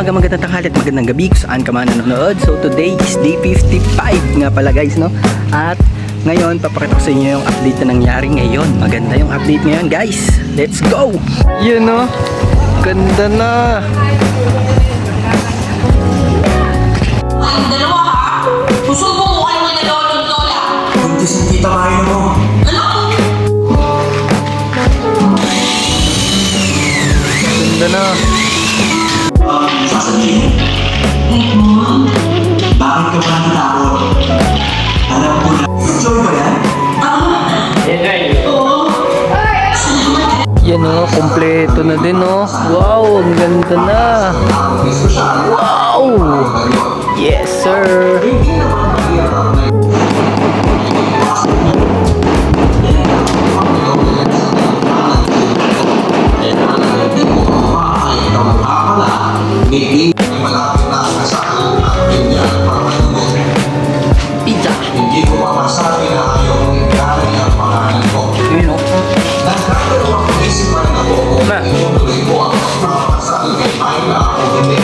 umaga, magandang tanghali at magandang gabi kung saan ka man nanonood. So today is day 55 nga pala guys, no? At ngayon, papakita ko sa inyo yung update na nangyari ngayon. Maganda yung update ngayon guys. Let's go! Yun no? Ganda na! Ay, dalawa ha? Susubo mo kayo na lola. Buntis ang tita kayo mo. Ano? Ganda na! Sasabihin. Bakit ka ba natakot? Alam ko na. Enjoy ba yan? Yan o, kompleto na din o. Wow, ang ganda na! Wow! Yes sir! Hindi malapit na sa akin at ganyan pamanunod. Pizza! Hindi ko mamasabi na ayaw mong ikari ang pangalan ko. Yun o. Nagkakaroon ako isip pa rin ako kung tuloy mo ang pagpapasabi kay Myla o hindi.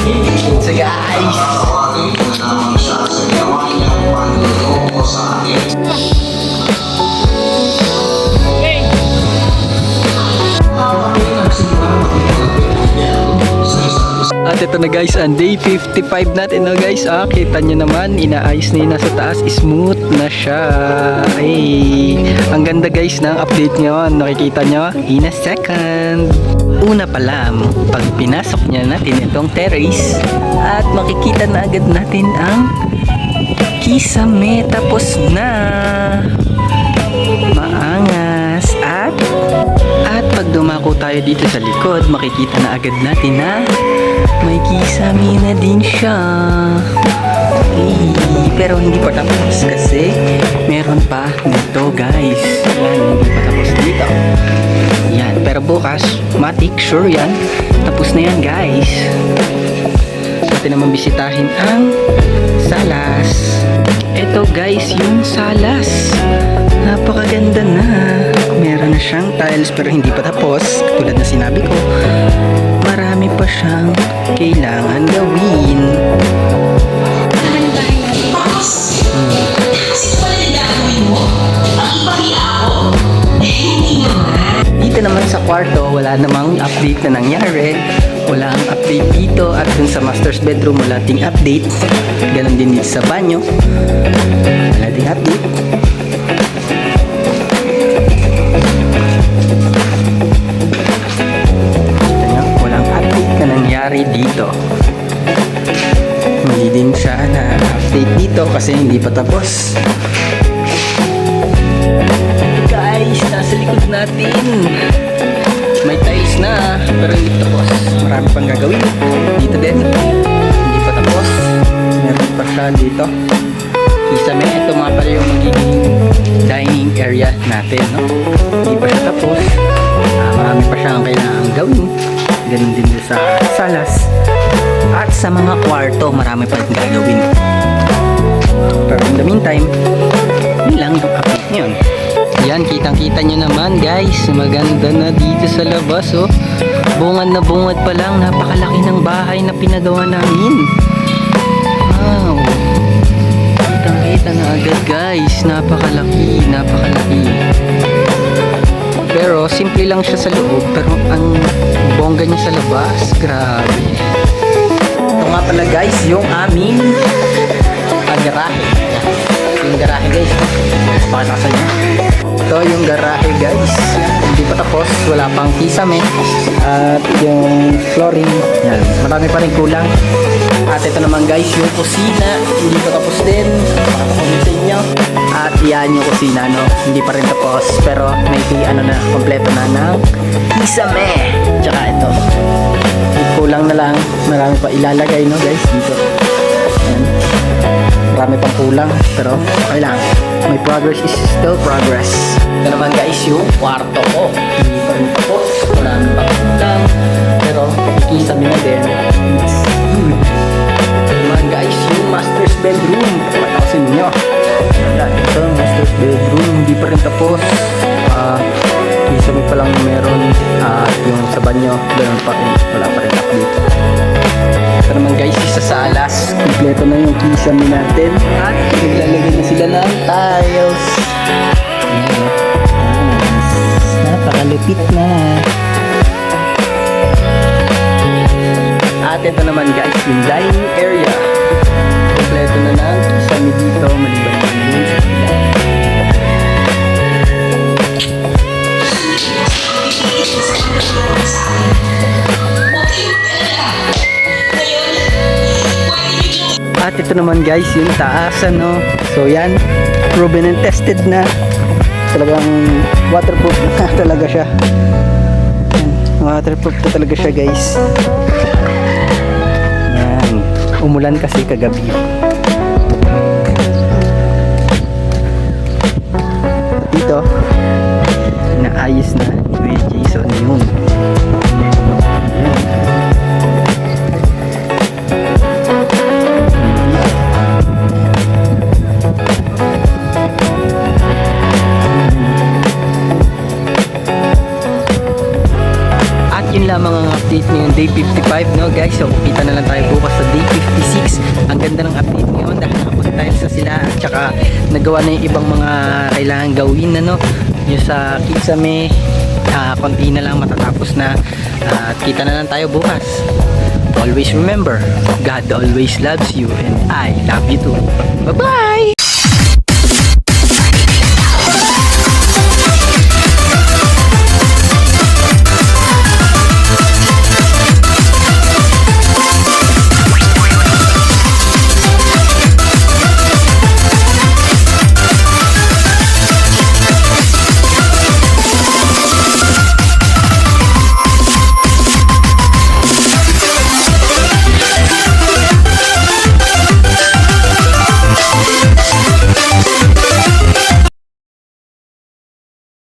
Hindi ko So guys! tawagin ko na lamang siya sa ginawa niyang panunod ko sa akin. At ito na guys, ang day 55 natin no guys. Kita nyo naman, inaayos na yun nasa taas, smooth na siya. Ay, ang ganda guys ng update ngayon. Nakikita nyo in a second. Una pa lang, pag pinasok niya natin itong terrace, at makikita na agad natin ang kisame. Tapos na, maangas. At pag dumako tayo dito sa likod, makikita na agad natin na may kisame na din siya. Pero hindi pa tapos kasi meron pa dito guys. Yan, hindi pa tapos dito. Yan, pero bukas, matik, sure yan. Tapos na yan guys. Pati naman bisitahin ang salas. Ito guys, yung salas. Napakaganda na. Meron na siyang tiles pero hindi pa tapos. Tulad na sinabi ko, marami pa siyang kailangan gawin. Tapos, kasi pala nagagawin mo? Ang ipahiya ako? Hindi naman. Dito naman sa kwarto, wala namang update na nangyari. Wala ang update dito at dun sa master's bedroom wala ding update. Ganon din dito sa banyo. Wala ding update. Walang update na nangyari dito. Hindi din siya na update dito kasi hindi pa tapos. Guys, nasa likod natin. May tiles na, pero hindi pa tapos. Marami pang gagawin. Dito din, hindi pa tapos. Meron pa siya dito. Kisame, ito mga pala yung magiging dining area natin, no? Hindi pa siya tapos. Marami pa siyang kailangan gawin. Ganun din sa salas. At sa mga kwarto, marami pa rin gagawin. Pero in the meantime, yun lang yung update ngayon. Yan, kitang-kita nyo naman guys. Maganda na dito sa labas oh. Bungad na bungad pa lang. Napakalaki ng bahay na pinagawa namin. Wow. Kitang-kita na agad guys. Napakalaki, napakalaki. Pero simple lang siya sa loob. Pero ang bongga niya sa labas, grabe. Ito nga pala guys, yung aming garahe. Yung garahe guys. Pakita sa inyo. Ito yung garahe guys. Hindi pa tapos, wala pang kisame. At yung flooring, yan, marami pa rin kulang. At ito naman guys, yung kusina, hindi pa tapos din. Pakita sa inyo. At yan yung kusina, no? Hindi pa rin tapos, pero may ano na, kompleto na ng kisame. Tsaka ito, kulang na lang. Marami pa ilalagay, no guys, dito. Yan. Marami pang kulang, pero okay lang. My progress is still progress. Ito naman guys yung kwarto ko. Hindi pa rin tapos. Marami pang kulang. Pero ikisami na din. It's good. Ito naman guys yung master's bedroom. Patasin nyo. Ayan, ito yung master's bedroom. Hindi pa rin tapos. Isami pa lang meron Yung sa banyo, doon pa rin, wala pa rin update. Ito naman guys, isa sa alas. Kompleto na yung kisame natin. At naglalagay na sila ng tiles. Ayan. Napakalupit na. At ito naman guys, yung dining area. Kompleto na ng kisame dito. Maliban na yung sa sila. At ito naman guys, yung taas ano. So yan, proven and tested na. Talagang waterproof na talaga siya. Yan, waterproof na talaga siya guys. Yan, umulan kasi kagabi. Dito, naayos na ni Kuya Jason yun. Yan. Yun lamang ang update ngayong day 55 no guys. So kita na lang tayo bukas sa day 56. Ang ganda ng update ngayon dahil nakapag-tiles na sila at saka nagawa na yung ibang mga kailangan gawin ano. Yung sa kisame konti na lang matatapos na. At kita na lang tayo bukas. Always remember, God always loves you and I love you too. Bye bye.